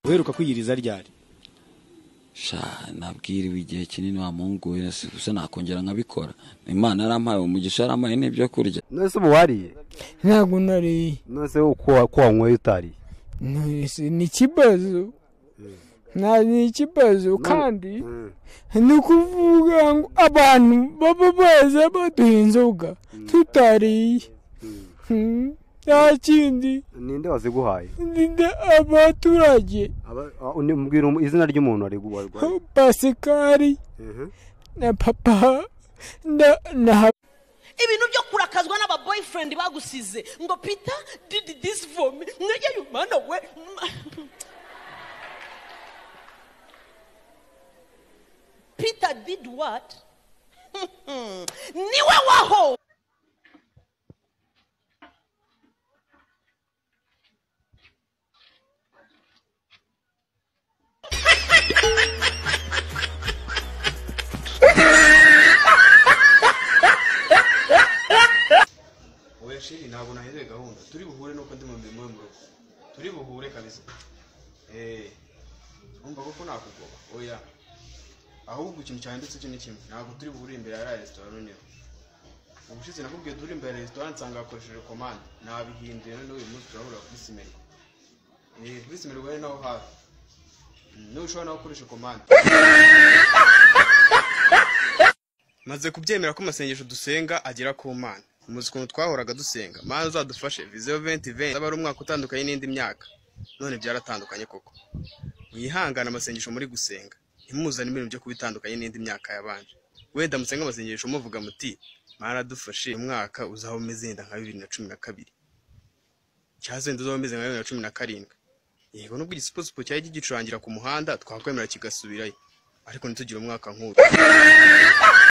uheruka kwiyiriza ryari? Nabwiriwe igihe kinini wa Mungu we gusa nakongera nkabikora. Imana yarampaye umugisha yarampaye n'ibyo kurya. Nose ubu wariye? Ntabwo nariye. Nose uko wanyweye utariye? Ni ikibazo. Ni ikibazo kandi ni ukuvuga ngo abantu baba baza baduha inzoga tutariye. Nta kindi. Ninde waziguhaye? Ninde abaturage. Mbwira izina ry'umuntu ari gubarwa. Pasikari na papa na ibintu byo kurakazwa n'aba boyfriend bagusize ngo Peter did this for me mwege yumana we Peter did what? Niwe waho. Oya shiri ntabwo naheze gahunda turi buhure nuko ndi mu mirimo yo mu rugo turi buhure kabisa umva ko nakugoba oya ahubwo ikintu cyanditse cyo ni kimwe ntabwo turi buhure imbere ya restaurant niyo ubushize nakubwiye turi imbere ya restaurant nsanga akoresheje commande nabihinduye none uyu munsi turahura kuri Simerwa kuri Simerwa ari naho hafi no ushobora naho akoresha commande maze kubyemera ko amasengesho dusenga agera ku Mana umuzi ukuntu twahoraga dusenga Mana uzadufashe Vision 2020 aba ari umwaka utandukanye n'indi myaka none byaratandukanye koko mwihangana amasengesho muri gusenga imuzana ibintu byo kubitandukanye n'indi myaka yabanje wenda musenga amasengesho muvuga muti Mana dufashe umwaka uzaho umezenda nka 2012 cyazenda uzaho umeze nka 2017 yego nubwo igisiposipo cyari gicurangira ku muhanda twakwemera kigasubirayo ariko nitugira umwaka nk'uwo